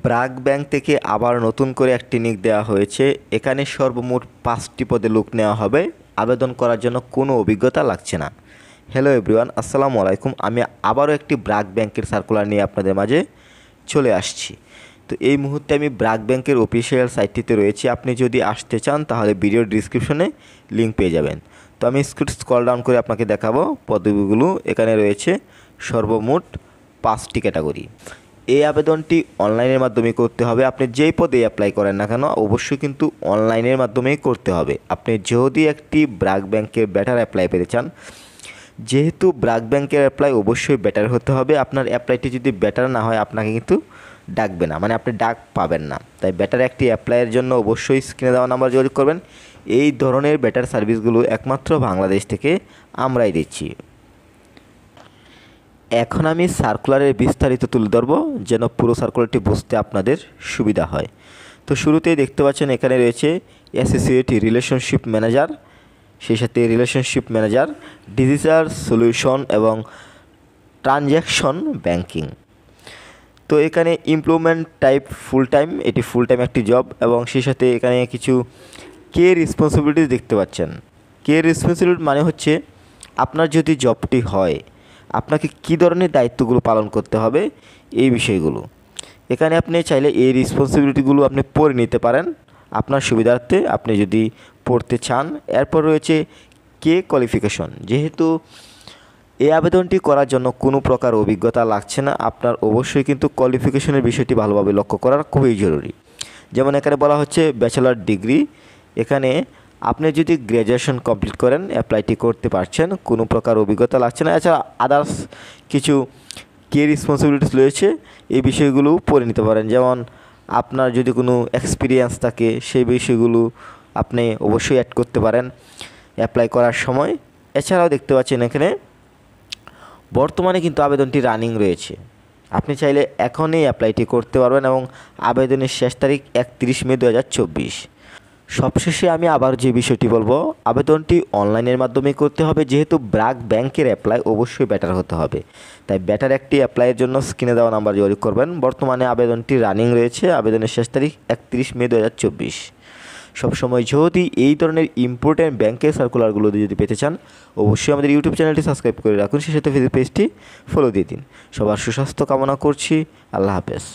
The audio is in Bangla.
ব্র্যাক ব্যাংক থেকে আবার নতুন করে একটি নিয়োগ দেওয়া হয়েছে। এখানে সর্বমোট 5টি পদে লোক নেওয়া হবে। আবেদন করার জন্য কোনো অভিজ্ঞতা লাগছে না। হ্যালো এভরিওয়ান, আসসালামু আলাইকুম। আমি আবারও একটি ব্র্যাক ব্যাংকের সার্কুলার নিয়ে আপনাদের মাঝে চলে আসছি। তো এই মুহূর্তে আমি ব্র্যাক ব্যাংকের অফিসিয়াল সাইটটিতে রয়েছি। আপনি যদি আসতে চান তাহলে ভিডিওর ডিসক্রিপশনে লিঙ্ক পেয়ে যাবেন। তো আমি স্ক্রল ডাউন করে আপনাকে দেখাবো পদবিগুলো। এখানে রয়েছে সর্বমোট 5টি ক্যাটাগরি। এই আবেদনটি অনলাইনের মাধ্যমে করতে হবে। আপনি যেই পদে অ্যাপ্লাই করেন না কেন অবশ্যই কিন্তু অনলাইনের মাধ্যমেই করতে হবে। আপনি যদি একটি ব্র্যাক ব্যাংকের বেটার অ্যাপ্লাই পেতে চান, যেহেতু ব্র্যাক ব্যাংকের অ্যাপ্লাই অবশ্যই বেটার হতে হবে। আপনার অ্যাপ্লাইটি যদি বেটার না হয় আপনাকে কিন্তু ডাকবে না, মানে আপনি ডাক পাবেন না। তাই বেটার একটি অ্যাপ্লাইয়ের জন্য অবশ্যই স্ক্রিনে দেওয়া নাম্বার যোগাযোগ করবেন। এই ধরনের বেটার সার্ভিসগুলো একমাত্র বাংলাদেশ থেকে আমরাই দিচ্ছি। এখন আমি সার্কুলারের বিস্তারিত তুলে ধরবো যেন পুরো সার্কুলারটি বুঝতে আপনাদের সুবিধা হয়। তো শুরুতেই দেখতে পাচ্ছেন এখানে রয়েছে অ্যাসোসিয়েট রিলেশনশিপ ম্যানেজার, সেই সাথে রিলেশনশিপ ম্যানেজার, ডিজিটাল সলিউশন এবং ট্রানজ্যাকশন ব্যাংকিং। তো এখানে এমপ্লয়মেন্ট টাইপ ফুল টাইম, এটি ফুল টাইম একটি জব এবং সেই সাথে এখানে কিছু রেসপন্সিবিলিটিস দেখতে পাচ্ছেন। রেসপন্সিবিলিটি মানে হচ্ছে আপনার যদি জবটি হয় আপনাকে কী ধরনের দায়িত্বগুলো পালন করতে হবে এই বিষয়গুলো। এখানে আপনি চাইলে এই রেসপন্সিবিলিটিগুলো আপনি পড়ে নিতে পারেন আপনার সুবিধার্থে, আপনি যদি পড়তে চান। এরপর রয়েছে কোয়ালিফিকেশন। যেহেতু এই আবেদনটি করার জন্য কোনো প্রকার অভিজ্ঞতা লাগছে না, আপনার অবশ্যই কিন্তু কোয়ালিফিকেশনের বিষয়টি ভালোভাবে লক্ষ্য করার খুবই জরুরি। যেমন এখানে বলা হচ্ছে ব্যাচেলর ডিগ্রি। এখানে আপনি যদি গ্র্যাজুয়েশন কমপ্লিট করেন অ্যাপ্লাইটি করতে পারছেন, কোনো প্রকার অভিজ্ঞতা লাগছে না। এছাড়া আদার্স কিছু রেসপন্সিবিলিটিস রয়েছে, এই বিষয়গুলো পড়ে নিতে পারেন। যেমন আপনার যদি কোনো এক্সপিরিয়েন্স থাকে সেই বিষয়গুলো আপনি অবশ্যই অ্যাড করতে পারেন অ্যাপ্লাই করার সময়। এছাড়াও দেখতে পাচ্ছেন এখানে বর্তমানে কিন্তু আবেদনটি রানিং রয়েছে। আপনি চাইলে এখনই অ্যাপ্লাইটি করতে পারবেন এবং আবেদনের শেষ তারিখ 31 মে 2024। সবশেষে আমি আবার যে বিষয়টি বলবো, আবেদনটি অনলাইনের মাধ্যমে করতে হবে। যেহেতু ব্র্যাক ব্যাংকের অ্যাপ্লাই অবশ্যই বেটার হতে হবে, তাই বেটার একটি অ্যাপ্লাইয়ের জন্য স্ক্রিনে দেওয়া নাম্বার যোগাযোগ করবেন। বর্তমানে আবেদনটি রানিং রয়েছে, আবেদনের শেষ তারিখ 31 মে 2024। সবসময় যদি এই ধরনের ইম্পর্ট্যান্ট ব্যাংকের সার্কুলারগুলো যদি পেতে চান অবশ্যই আমাদের ইউটিউব চ্যানেলটি সাবস্ক্রাইব করে রাখুন, সেই সাথে ফেসবুক পেজটি ফলো দিয়ে দিন। সবার সুস্বাস্থ্য কামনা করছি। আল্লাহ হাফেজ।